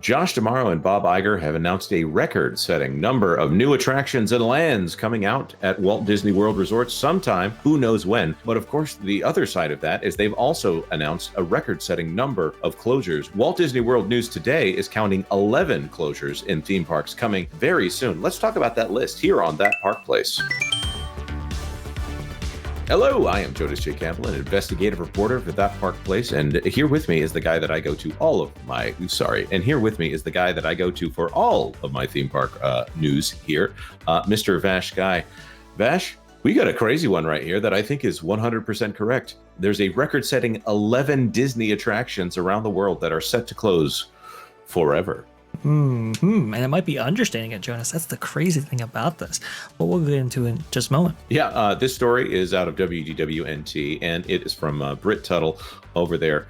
Josh Tomorrow and Bob Iger have announced a record-setting number of new attractions and lands coming out at Walt Disney World Resort sometime, who knows when. But of course, the other side of that is they've also announced a record-setting number of closures. Walt Disney World News today is counting 11 closures in theme parks coming very soon. Let's talk about that list here on That Park Place. Hello, I am Jonas J. Campbell, an investigative reporter for That Park Place, and here with me is the guy that I go to for all of my theme park news here, Mr. VashSky. Vash, we got a crazy one right here that I think is 100% correct. There's a record-setting 11 Disney attractions around the world that are set to close forever. And it might be understating it, Jonas. That's the crazy thing about this. But we'll get into it in just a moment. Yeah, this story is out of WDWNT, and it is from Britt Tuttle over there.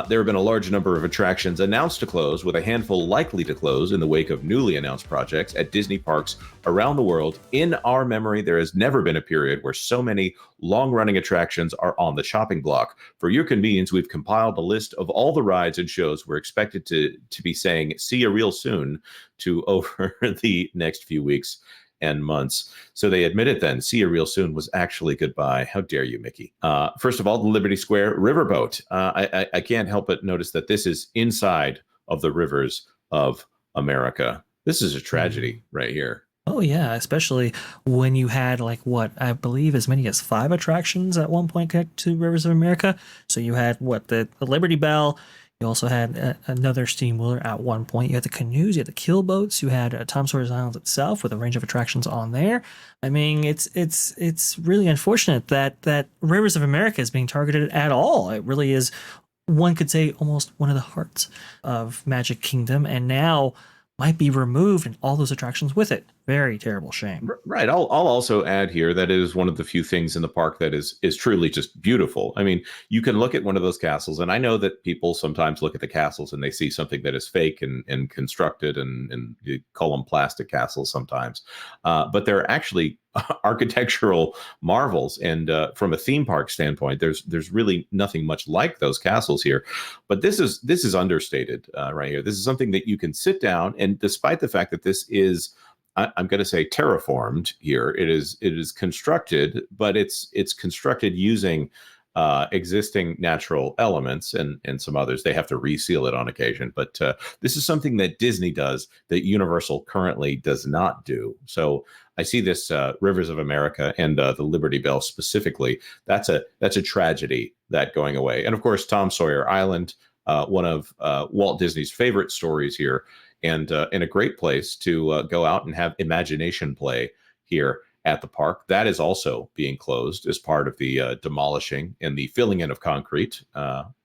There have been a large number of attractions announced to close, with a handful likely to close in the wake of newly announced projects at Disney parks around the world. In our memory, there has never been a period where so many long-running attractions are on the chopping block. For your convenience, we've compiled a list of all the rides and shows we're expected to be saying "see you real soon" to over the next few weeks and months. So they admitted then, "see you real soon" was actually goodbye. How dare you, Mickey? First of all, the Liberty Square Riverboat. I can't help but notice that this is inside of the rivers of America. This is a tragedy right here. Oh, yeah, especially when you had what I believe as many as 5 attractions at one point connected to Rivers of America. So you had the Liberty Bell. You also had another steamwheeler at one point. You had the canoes, you had the keel boats, you had Tom Sawyer's Island itself with a range of attractions on there. I mean, it's really unfortunate that Rivers of America is being targeted at all. It really is, one could say, almost one of the hearts of Magic Kingdom, and now might be removed and all those attractions with it. Very terrible shame. Right. I'll also add here that it is one of the few things in the park that is truly just beautiful. I mean, you can look at one of those castles, and I know that people sometimes look at the castles and they see something that is fake and constructed, and you call them plastic castles sometimes. But they're actually architectural marvels. And from a theme park standpoint, there's really nothing much like those castles here. But this is understated right here. This is something that you can sit down, and despite the fact that this is, I'm going to say, terraformed here. It is constructed, but it's constructed using existing natural elements and some others. They have to reseal it on occasion, but this is something that Disney does that Universal currently does not do. So I see this Rivers of America and the Liberty Bell specifically. That's a tragedy, that going away. And of course, Tom Sawyer Island, one of Walt Disney's favorite stories here. And in a great place to go out and have imagination play here at the park. That is also being closed as part of the demolishing and the filling in of concrete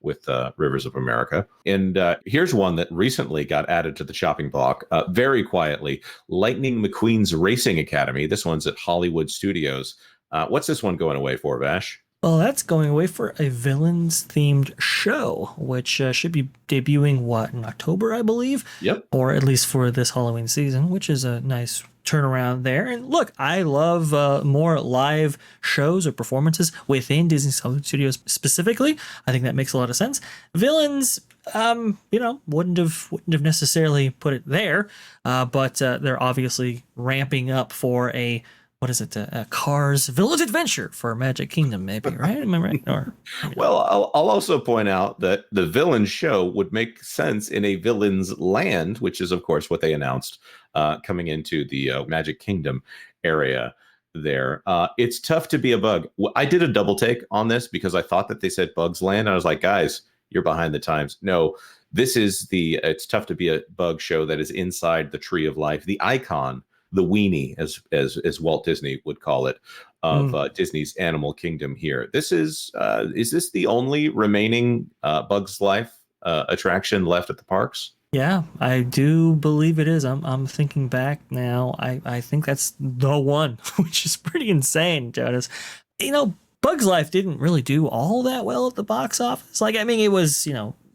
with Rivers of America. And here's one that recently got added to the chopping block very quietly. Lightning McQueen's Racing Academy. This one's at Hollywood Studios. What's this one going away for, Vash? Well, that's going away for a villains-themed show, which should be debuting, in October, I believe? Yep. Or at least for this Halloween season, which is a nice turnaround there. And look, I love more live shows or performances within Disney Studios specifically. I think that makes a lot of sense. Villains, wouldn't have necessarily put it there, but they're obviously ramping up for a Cars Villain's Adventure for Magic Kingdom, maybe, right? Am I right? Or Well, I'll also point out that the villain show would make sense in a villain's land, which is, of course, what they announced coming into the Magic Kingdom area there. It's tough to be a bug. I did a double take on this because I thought that they said Bugs Land. I was like, guys, you're behind the times. No, this is It's Tough to Be a Bug show that is inside the Tree of Life, the icon, the weenie, as Walt Disney would call it, of Disney's Animal Kingdom here. This is this the only remaining Bugs Life attraction left at the parks? Yeah, I do believe it is. I'm thinking back now. I think that's the one, which is pretty insane, Jonas. Bugs Life didn't really do all that well at the box office. It was,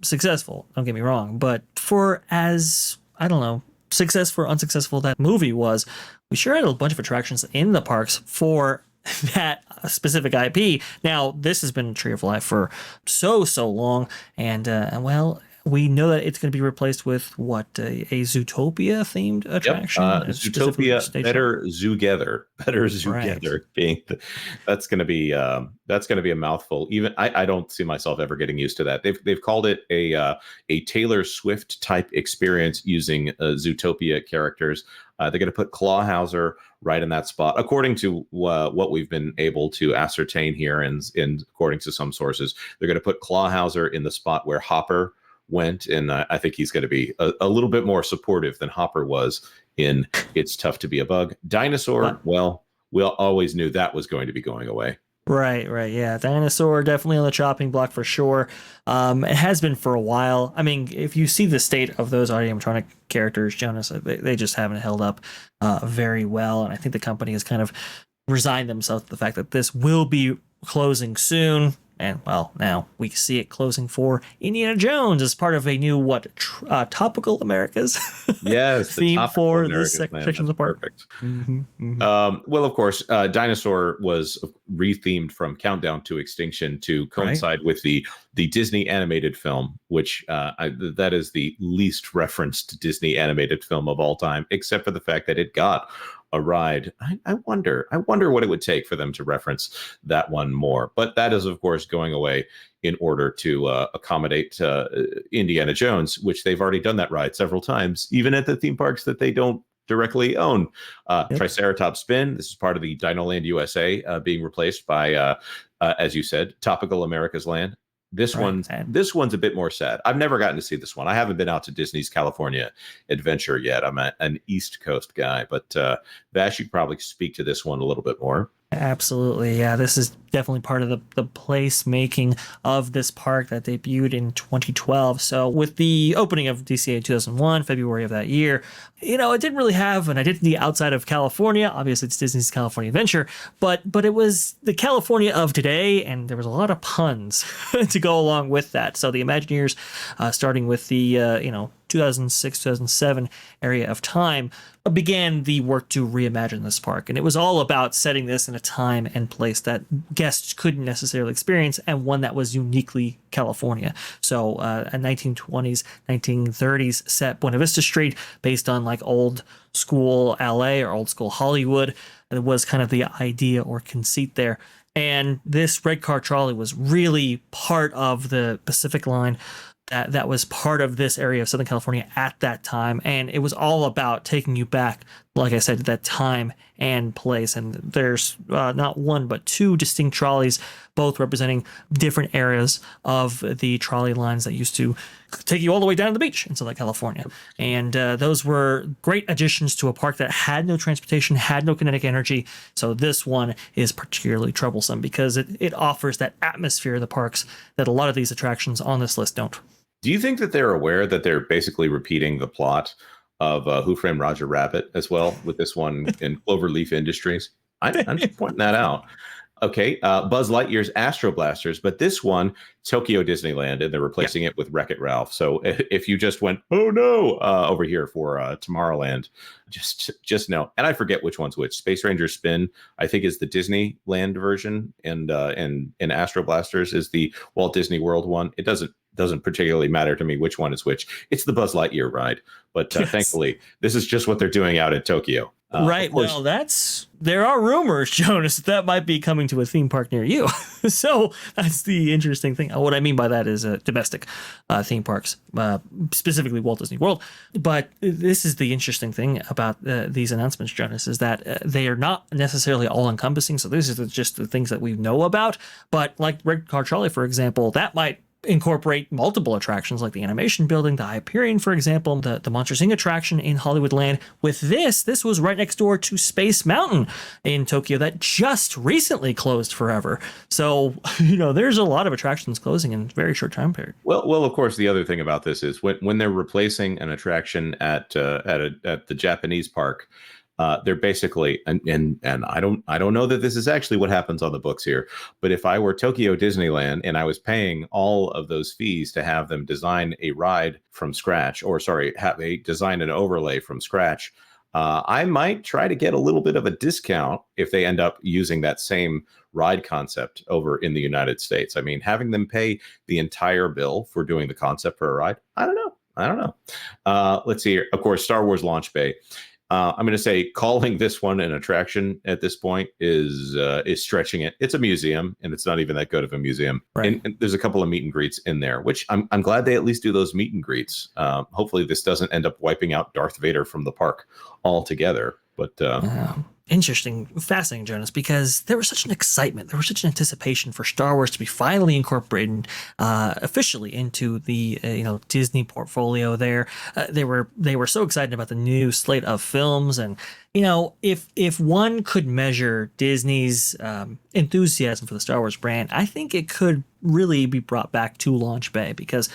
successful, don't get me wrong, but for as, I don't know, successful or unsuccessful that movie was, we sure had a bunch of attractions in the parks for that specific IP. Now, this has been Tree of Life for so long, and we know that it's going to be replaced with what a Zootopia themed Yep. attraction, specifically for Zootopia, stage show. better Zoogether, better Right. Zoogether being that's going to be a mouthful. Even I don't see myself ever getting used to that. They've called it a Taylor Swift type experience using Zootopia characters. They're going to put Clawhauser right in that spot, according to what we've been able to ascertain here, and according to some sources, they're going to put Clawhauser in the spot where Hopper went, and I think he's going to be a little bit more supportive than Hopper was in It's Tough to Be a Bug. Dinosaur, well, we always knew that was going to be going away. Right, right, yeah. Dinosaur definitely on the chopping block for sure. It has been for a while. I mean, if you see the state of those animatronic characters, Jonas, they just haven't held up very well, and I think the company has kind of resigned themselves to the fact that this will be closing soon. And well, now we see it closing for Indiana Jones as part of a new Topical Americas Yes, the theme Topical for Americas, this man, section of the that's park. perfect. Mm-hmm. Well, of course, Dinosaur was rethemed from Countdown to Extinction to coincide with the Disney animated film, which that is the least referenced Disney animated film of all time, except for the fact that it got a ride. I wonder what it would take for them to reference that one more. But that is, of course, going away in order to accommodate Indiana Jones, which they've already done that ride several times, even at the theme parks that they don't directly own. Yep. Triceratops Spin. This is part of the Dinoland USA being replaced by, as you said, Topical America's Land. This one's a bit more sad. I've never gotten to see this one. I haven't been out to Disney's California Adventure yet. I'm an East Coast guy, but Vash, you could probably speak to this one a little bit more. Absolutely. Yeah, this is definitely part of the place making of this park that debuted in 2012. So with the opening of DCA 2001, February of that year, it didn't really have an identity outside of California. Obviously, it's Disney's California Adventure, but it was the California of today, and there was a lot of puns to go along with that. So the Imagineers, starting with the 2006, 2007 area of time, began the work to reimagine this park. And it was all about setting this in a time and place that guests couldn't necessarily experience, and one that was uniquely California. So a 1920s, 1930s set Buena Vista Street based on like old school LA or old school Hollywood. It was kind of the idea or conceit there. And this red car trolley was really part of the Pacific Line that was part of this area of Southern California at that time. And it was all about taking you back, like I said, to that time and place. And there's not one, but two distinct trolleys, both representing different areas of the trolley lines that used to take you all the way down to the beach in Southern California. And those were great additions to a park that had no transportation, had no kinetic energy. So this one is particularly troublesome because it offers that atmosphere of the parks that a lot of these attractions on this list don't. Do you think that they're aware that they're basically repeating the plot of Who Framed Roger Rabbit as well with this one in Cloverleaf Industries? I'm just pointing that out. Okay, Buzz Lightyear's Astro Blasters, but this one, Tokyo Disneyland, and they're replacing it with Wreck-It Ralph. So if you just went, oh no, over here for Tomorrowland, just know. And I forget which one's which. Space Ranger Spin, I think, is the Disneyland version, and Astro Blasters is the Walt Disney World one. It doesn't particularly matter to me which one is which. It's the Buzz Lightyear ride, but thankfully, this is just what they're doing out in Tokyo. Right. Well, there are rumors, Jonas, that might be coming to a theme park near you. So that's the interesting thing. What I mean by that is domestic theme parks, specifically Walt Disney World. But this is the interesting thing about these announcements, Jonas, is that they are not necessarily all encompassing. So this is just the things that we know about. But like Red Car Trolley, for example, that might incorporate multiple attractions like the animation building, the Hyperion, for example, the Monsters Inc. attraction in Hollywoodland. With this was right next door to Space Mountain in Tokyo that just recently closed forever. So, there's a lot of attractions closing in a very short time period. Well, of course, the other thing about this is when they're replacing an attraction at the Japanese park, they're basically, and I don't know that this is actually what happens on the books here, but if I were Tokyo Disneyland and I was paying all of those fees to have them design a ride from scratch, or sorry, design an overlay from scratch, I might try to get a little bit of a discount if they end up using that same ride concept over in the United States. I mean, having them pay the entire bill for doing the concept for a ride, I don't know. Let's see here. Of course, Star Wars Launch Bay. I'm going to say calling this one an attraction at this point is stretching it. It's a museum, and it's not even that good of a museum. Right. And there's a couple of meet and greets in there, which I'm glad they at least do those meet and greets. Hopefully, this doesn't end up wiping out Darth Vader from the park altogether. But interesting, fascinating, Jonas, because there was such an excitement, there was such an anticipation for Star Wars to be finally incorporated officially into the Disney portfolio. There, they were so excited about the new slate of films, and if one could measure Disney's enthusiasm for the Star Wars brand, I think it could really be brought back to Launch Bay, because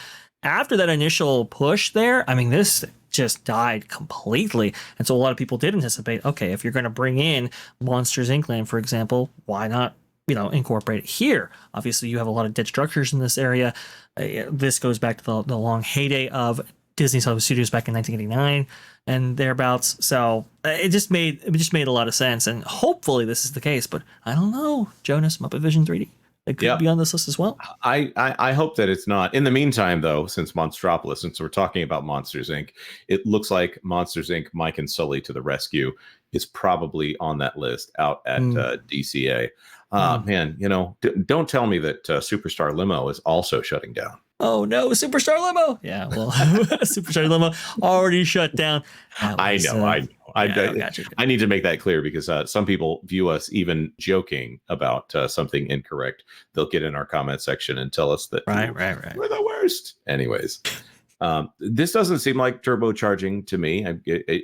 after that initial push there, I mean, this just died completely. And so a lot of people did anticipate, okay, if you're going to bring in Monsters Inc. land, for example, why not, incorporate it here? Obviously, you have a lot of dead structures in this area. This goes back to the long heyday of Disney's Hollywood Studios back in 1989 and thereabouts. So it just made a lot of sense. And hopefully this is the case, but I don't know, Jonas, Muppet Vision 3D. It could be on this list as well. I hope that it's not. In the meantime, though, since we're talking about Monsters Inc., it looks like Monsters Inc. Mike and Sully to the Rescue is probably on that list out at DCA. Man, don't tell me that Superstar Limo is also shutting down. Oh no, Superstar Limo! Yeah, well, Superstar Limo already shut down. I know. I need to make that clear, because some people view us even joking about something incorrect. They'll get in our comment section and tell us that right. we're the worst. Anyways, this doesn't seem like turbocharging to me.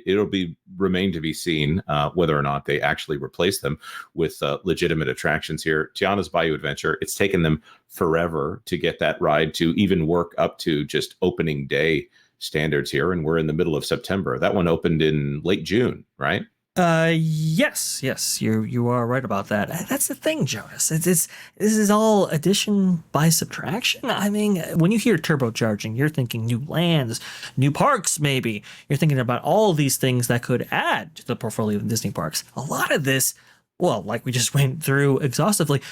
It'll remain to be seen whether or not they actually replace them with legitimate attractions here. Tiana's Bayou Adventure, it's taken them forever to get that ride to even work up to just opening day standards here, and we're in the middle of September. That one opened in late June, right? Yes, you are right about that. That's the thing, Jonas. This is all addition by subtraction. I mean, when you hear turbocharging, you're thinking new lands, new parks, maybe. You're thinking about all these things that could add to the portfolio of Disney parks. A lot of this, well, like we just went through exhaustively,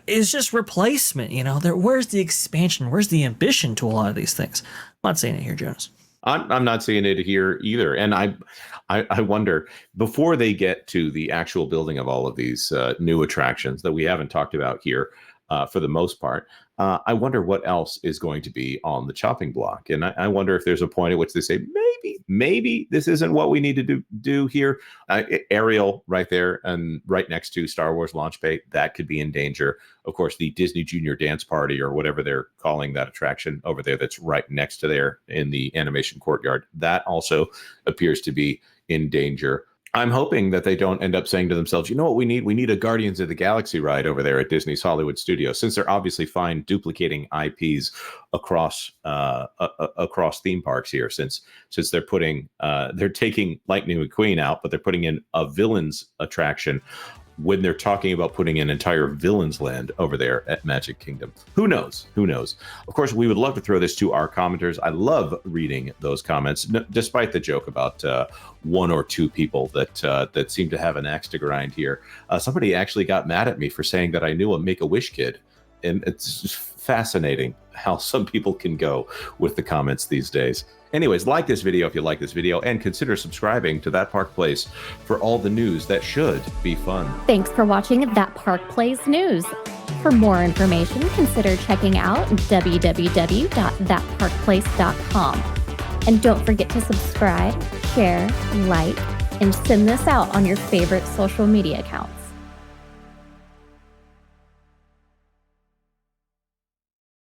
is just replacement. Where's the expansion? Where's the ambition to a lot of these things? I'm not saying it here, Jonas. I'm not seeing it here either. And I wonder, before they get to the actual building of all of these new attractions that we haven't talked about here for the most part, I wonder what else is going to be on the chopping block. And I wonder if there's a point at which they say, maybe this isn't what we need to do here. Ariel right there and right next to Star Wars Launch Bay, that could be in danger. Of course, the Disney Junior Dance Party, or whatever they're calling that attraction over there that's right next to there in the animation courtyard, that also appears to be in danger. I'm hoping that they don't end up saying to themselves, you know what we need? We need a Guardians of the Galaxy ride over there at Disney's Hollywood Studios, since they're obviously fine duplicating IPs across theme parks here, since they're taking Lightning McQueen out, but they're putting in a villains attraction when they're talking about putting an entire villains land over there at Magic Kingdom. Who knows? Of course, we would love to throw this to our commenters. I love reading those comments, despite the joke about one or two people that seem to have an axe to grind here. Somebody actually got mad at me for saying that I knew a Make-A-Wish kid. And it's just fascinating how some people can go with the comments these days. Anyways, like this video if you like this video, and consider subscribing to That Park Place for all the news that should be fun. Thanks for watching That Park Place News. For more information, consider checking out www.thatparkplace.com. And don't forget to subscribe, share, like, and send this out on your favorite social media accounts.